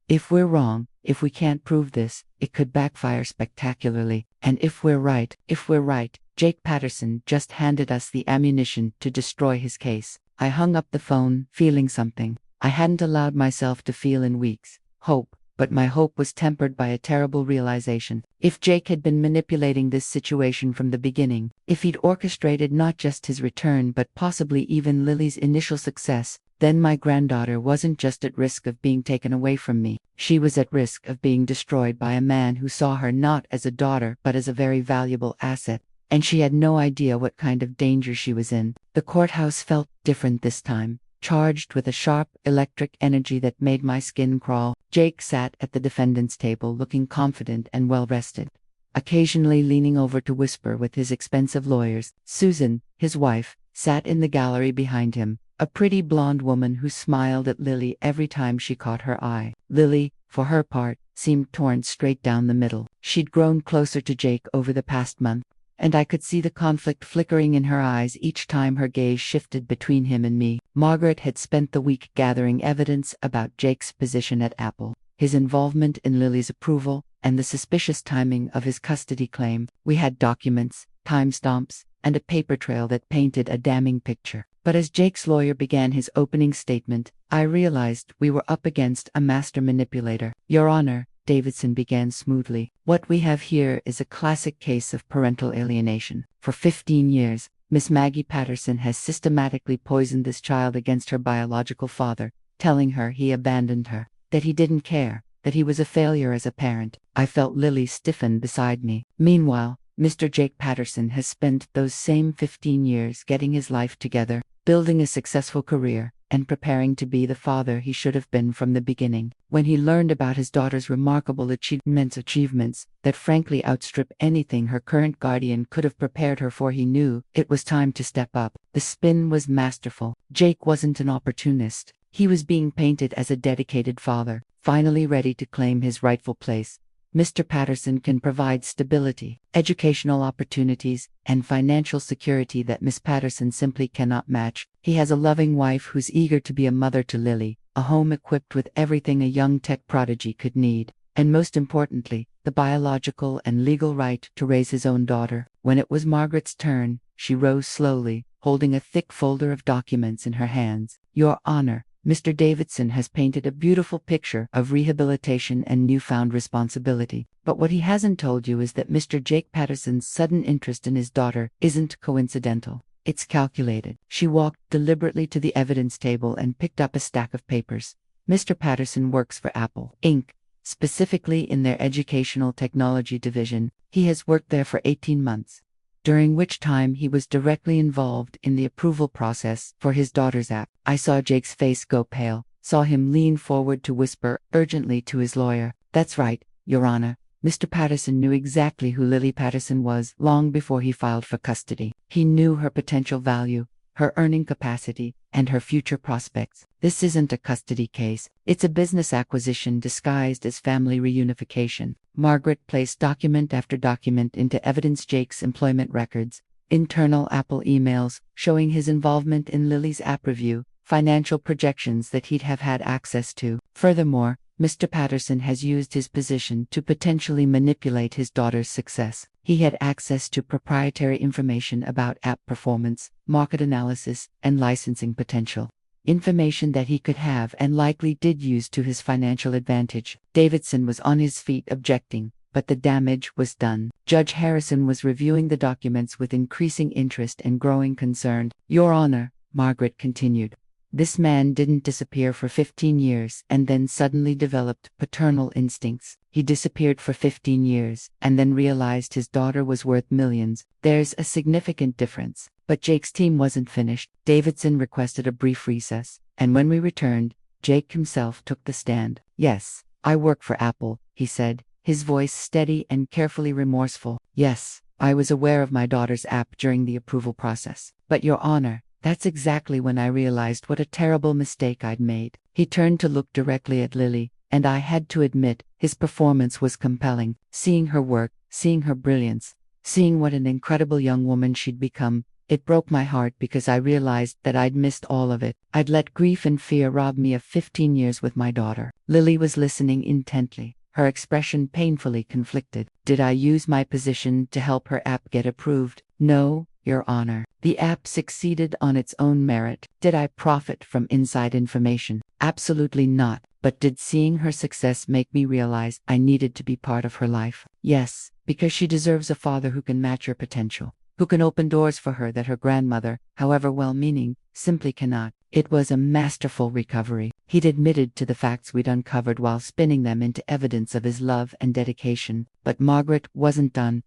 If we're wrong, if we can't prove this, it could backfire spectacularly. And if we're right, Jake Patterson just handed us the ammunition to destroy his case." I hung up the phone, feeling something I hadn't allowed myself to feel in weeks. Hope. But my hope was tempered by a terrible realization. If Jake had been manipulating this situation from the beginning, if he'd orchestrated not just his return but possibly even Lily's initial success, then my granddaughter wasn't just at risk of being taken away from me. She was at risk of being destroyed by a man who saw her not as a daughter but as a very valuable asset. And she had no idea what kind of danger she was in. The courthouse felt different this time, charged with a sharp electric energy that made my skin crawl. Jake sat at the defendant's table looking confident and well-rested, occasionally leaning over to whisper with his expensive lawyers. Susan, his wife, sat in the gallery behind him, a pretty blonde woman who smiled at Lily every time she caught her eye. Lily, for her part, seemed torn straight down the middle. She'd grown closer to Jake over the past month, and I could see the conflict flickering in her eyes each time her gaze shifted between him and me. Margaret had spent the week gathering evidence about Jake's position at Apple, his involvement in Lily's approval, and the suspicious timing of his custody claim. We had documents, timestamps, and a paper trail that painted a damning picture. But as Jake's lawyer began his opening statement, I realized we were up against a master manipulator. "Your Honor," Davidson began smoothly, "what we have here is a classic case of parental alienation. For 15 years, Miss Maggie Patterson has systematically poisoned this child against her biological father, telling her he abandoned her, that he didn't care, that he was a failure as a parent." I felt Lily stiffen beside me. "Meanwhile, Mr. Jake Patterson has spent those same 15 years getting his life together, building a successful career, and preparing to be the father he should have been from the beginning. When he learned about his daughter's remarkable achievements that frankly outstrip anything her current guardian could have prepared her for, he knew it was time to step up." The spin was masterful. Jake wasn't an opportunist. He was being painted as a dedicated father, finally ready to claim his rightful place. "Mr. Patterson can provide stability, educational opportunities, and financial security that Miss Patterson simply cannot match. He has a loving wife who's eager to be a mother to Lily, a home equipped with everything a young tech prodigy could need, and most importantly, the biological and legal right to raise his own daughter." When it was Margaret's turn, she rose slowly, holding a thick folder of documents in her hands. "Your Honor, Mr. Davidson has painted a beautiful picture of rehabilitation and newfound responsibility. But what he hasn't told you is that Mr. Jake Patterson's sudden interest in his daughter isn't coincidental. It's calculated." She walked deliberately to the evidence table and picked up a stack of papers. "Mr. Patterson works for Apple, Inc., specifically in their Educational Technology Division. He has worked there for 18 months. During which time he was directly involved in the approval process for his daughter's app." I saw Jake's face go pale, saw him lean forward to whisper urgently to his lawyer. "That's right, Your Honor. Mr. Patterson knew exactly who Lily Patterson was long before he filed for custody. He knew her potential value, her earning capacity, and her future prospects. This isn't a custody case. It's a business acquisition disguised as family reunification." Margaret placed document after document into evidence: Jake's employment records, internal Apple emails showing his involvement in Lily's app review, financial projections that he'd have had access to. Furthermore, Mr. Patterson has used his position to potentially manipulate his daughter's success. He had access to proprietary information about app performance, market analysis, and licensing potential. Information that he could have and likely did use to his financial advantage. Davidson was on his feet objecting, but the damage was done. Judge Harrison was reviewing the documents with increasing interest and growing concern. Your Honor, Margaret continued, this man didn't disappear for 15 years and then suddenly developed paternal instincts. He disappeared for 15 years and then realized his daughter was worth millions. There's a significant difference. But Jake's team wasn't finished. Davidson requested a brief recess, and when we returned, Jake himself took the stand. Yes, I work for Apple, he said, his voice steady and carefully remorseful. Yes, I was aware of my daughter's app during the approval process. But Your Honor, that's exactly when I realized what a terrible mistake I'd made. He turned to look directly at Lily, and I had to admit, his performance was compelling. Seeing her work, seeing her brilliance, seeing what an incredible young woman she'd become, it broke my heart because I realized that I'd missed all of it. I'd let grief and fear rob me of 15 years with my daughter. Lily was listening intently, her expression painfully conflicted. Did I use my position to help her app get approved? No, Your Honor. The app succeeded on its own merit. Did I profit from inside information? Absolutely not. But did seeing her success make me realize I needed to be part of her life? Yes, because she deserves a father who can match her potential, who can open doors for her that her grandmother, however well-meaning, simply cannot. It was a masterful recovery. He'd admitted to the facts we'd uncovered while spinning them into evidence of his love and dedication. But Margaret wasn't done.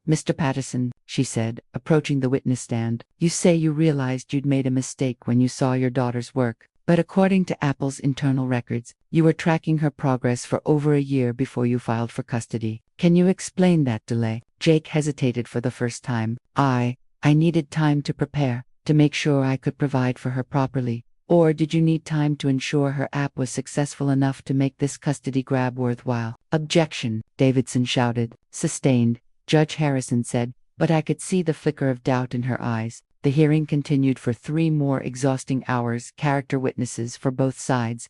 Mr. Patterson, she said, approaching the witness stand, you say you realized you'd made a mistake when you saw your daughter's work. But according to Apple's internal records, you were tracking her progress for over a year before you filed for custody. Can you explain that delay? Jake hesitated for the first time. I needed time to prepare, to make sure I could provide for her properly. Or did you need time to ensure her app was successful enough to make this custody grab worthwhile? Objection, Davidson shouted. Sustained, Judge Harrison said, but I could see the flicker of doubt in her eyes. The hearing continued for 3 more exhausting hours, character witnesses for both sides,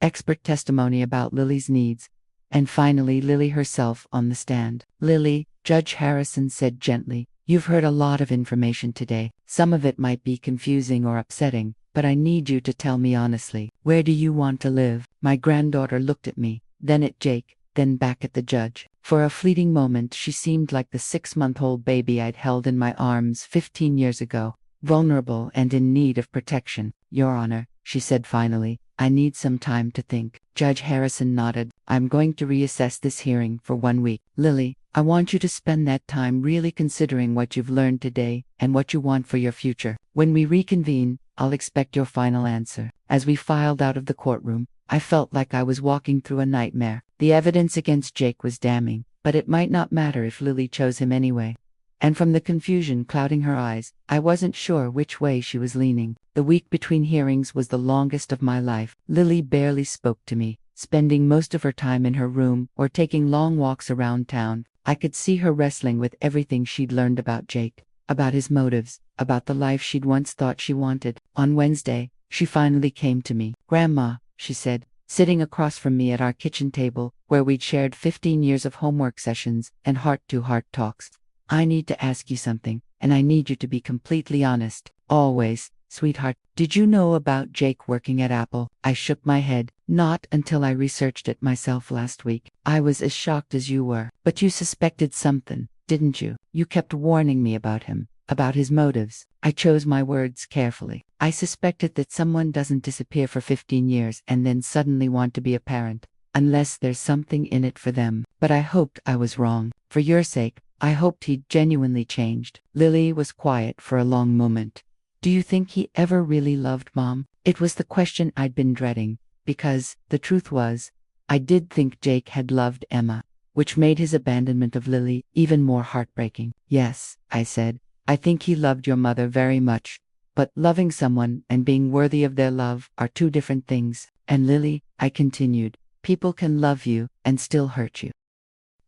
expert testimony about Lily's needs, and finally Lily herself on the stand. Lily, Judge Harrison said gently, you've heard a lot of information today. Some of it might be confusing or upsetting, but I need you to tell me honestly, where do you want to live? My granddaughter looked at me, then at Jake, then back at the judge. For a fleeting moment she seemed like the 6-month-old baby I'd held in my arms 15 years ago, vulnerable and in need of protection. Your Honor, she said finally, I need some time to think. Judge Harrison nodded. I'm going to reassess this hearing for 1 week. Lily, I want you to spend that time really considering what you've learned today and what you want for your future. When we reconvene, I'll expect your final answer. As we filed out of the courtroom, I felt like I was walking through a nightmare. The evidence against Jake was damning, but it might not matter if Lily chose him anyway. And from the confusion clouding her eyes, I wasn't sure which way she was leaning. The week between hearings was the longest of my life. Lily barely spoke to me, spending most of her time in her room or taking long walks around town. I could see her wrestling with everything she'd learned about Jake, about his motives, about the life she'd once thought she wanted. On Wednesday, she finally came to me. Grandma, she said, sitting across from me at our kitchen table, where we'd shared 15 years of homework sessions and heart-to-heart talks. I need to ask you something, and I need you to be completely honest. Always, sweetheart. Did you know about Jake working at Apple? I shook my head. Not until I researched it myself last week. I was as shocked as you were. But you suspected something, didn't you? You kept warning me about him, about his motives. I chose my words carefully. I suspected that someone doesn't disappear for 15 years and then suddenly want to be a parent, unless there's something in it for them. But I hoped I was wrong. For your sake, I hoped he'd genuinely changed. Lily was quiet for a long moment. Do you think he ever really loved Mom? It was the question I'd been dreading, because, the truth was, I did think Jake had loved Emma, which made his abandonment of Lily even more heartbreaking. Yes, I said, I think he loved your mother very much. But loving someone and being worthy of their love are 2 different things. And Lily, I continued, people can love you and still hurt you.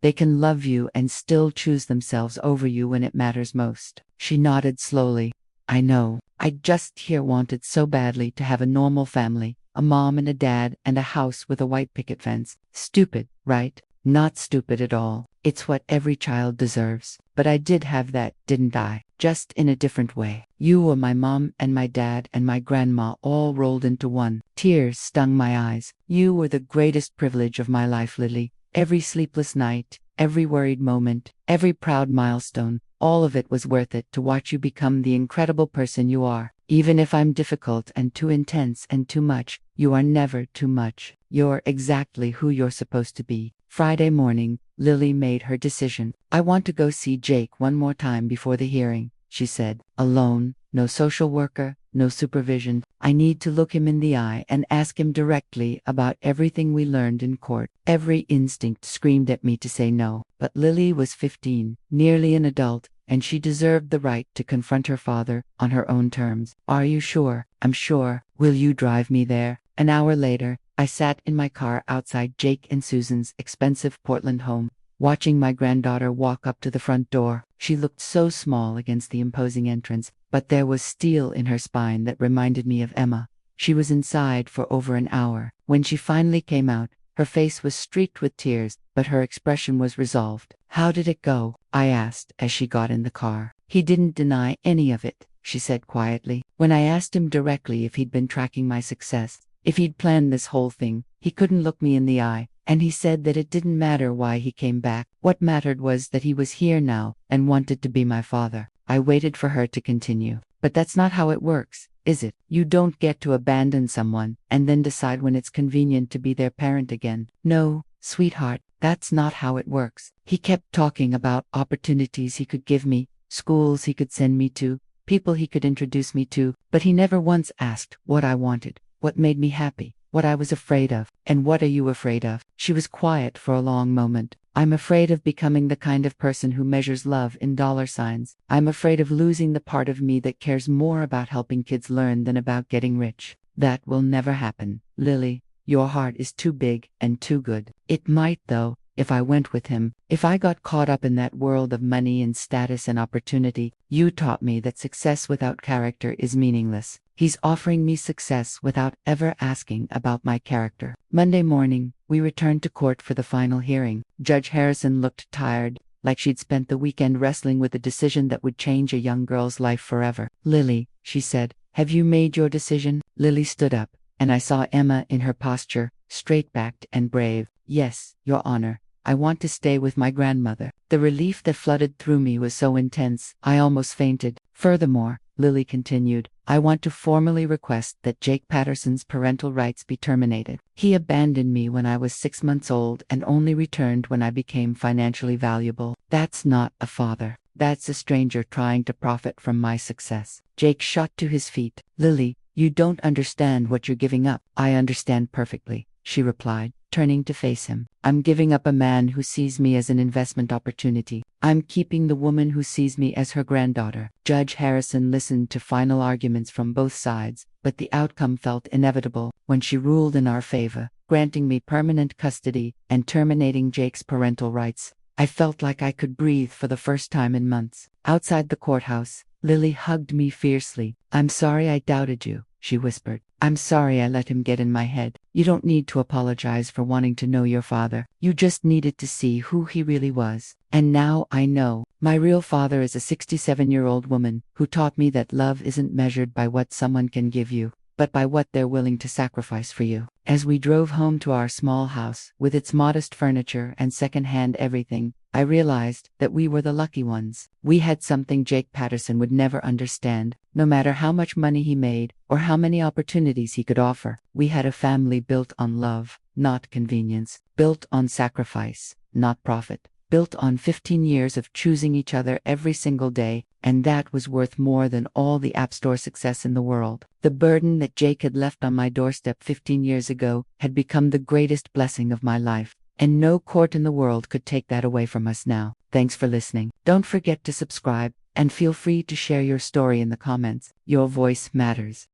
They can love you and still choose themselves over you when it matters most. She nodded slowly. I know, I just here wanted so badly to have a normal family, a mom and a dad and a house with a white picket fence. Stupid, right? Not stupid at all. It's what every child deserves. But I did have that, didn't I? Just in a different way. You were my mom and my dad and my grandma all rolled into one. Tears stung my eyes. You were the greatest privilege of my life, Lily. Every sleepless night, every worried moment, every proud milestone, all of it was worth it to watch you become the incredible person you are. Even if I'm difficult and too intense and too much, you are never too much. You're exactly who you're supposed to be. Friday morning, Lily made her decision. I want to go see Jake one more time before the hearing, she said. Alone, no social worker, no supervision. I need to look him in the eye and ask him directly about everything we learned in court. Every instinct screamed at me to say no, but Lily was 15, nearly an adult, and she deserved the right to confront her father on her own terms. Are you sure? I'm sure. Will you drive me there? An hour later, I sat in my car outside Jake and Susan's expensive Portland home, watching my granddaughter walk up to the front door. She looked so small against the imposing entrance, but there was steel in her spine that reminded me of Emma. She was inside for over an hour. When she finally came out, her face was streaked with tears, but her expression was resolved. How did it go? I asked as she got in the car. He didn't deny any of it, she said quietly. When I asked him directly if he'd been tracking my success, if he'd planned this whole thing, he couldn't look me in the eye, and he said that it didn't matter why he came back. What mattered was that he was here now and wanted to be my father. I waited for her to continue. But that's not how it works, is it? You don't get to abandon someone and then decide when it's convenient to be their parent again. No, sweetheart, that's not how it works. He kept talking about opportunities he could give me, schools he could send me to, people he could introduce me to, but he never once asked what I wanted, what made me happy, what I was afraid of. And what are you afraid of? She was quiet for a long moment. I'm afraid of becoming the kind of person who measures love in dollar signs. I'm afraid of losing the part of me that cares more about helping kids learn than about getting rich. That will never happen, Lily. Your heart is too big and too good. It might, though, if I went with him, if I got caught up in that world of money and status and opportunity. You taught me that success without character is meaningless. He's offering me success without ever asking about my character. Monday morning, we returned to court for the final hearing. Judge Harrison looked tired, like she'd spent the weekend wrestling with a decision that would change a young girl's life forever. Lily, she said, have you made your decision? Lily stood up, and I saw Emma in her posture, straight-backed and brave. Yes, Your Honor. I want to stay with my grandmother. The relief that flooded through me was so intense, I almost fainted. Furthermore, Lily continued, I want to formally request that Jake Patterson's parental rights be terminated. He abandoned me when I was 6 months old and only returned when I became financially valuable. That's not a father. That's a stranger trying to profit from my success. Jake shot to his feet. Lily, you don't understand what you're giving up. I understand perfectly, she replied, turning to face him. I'm giving up a man who sees me as an investment opportunity. I'm keeping the woman who sees me as her granddaughter. Judge Harrison listened to final arguments from both sides, but the outcome felt inevitable when she ruled in our favor, granting me permanent custody and terminating Jake's parental rights. I felt like I could breathe for the first time in months. Outside the courthouse, Lily hugged me fiercely. I'm sorry I doubted you, she whispered. I'm sorry I let him get in my head. You don't need to apologize for wanting to know your father. You just needed to see who he really was. And now I know. My real father is a 67-year-old woman who taught me that love isn't measured by what someone can give you, but by what they're willing to sacrifice for you. As we drove home to our small house, with its modest furniture and second-hand everything, I realized that we were the lucky ones. We had something Jake Patterson would never understand, no matter how much money he made or how many opportunities he could offer. We had a family built on love, not convenience, built on sacrifice, not profit, built on 15 years of choosing each other every single day, and that was worth more than all the App Store success in the world. The burden that Jake had left on my doorstep 15 years ago had become the greatest blessing of my life, and no court in the world could take that away from us now. Thanks for listening. Don't forget to subscribe, and feel free to share your story in the comments. Your voice matters.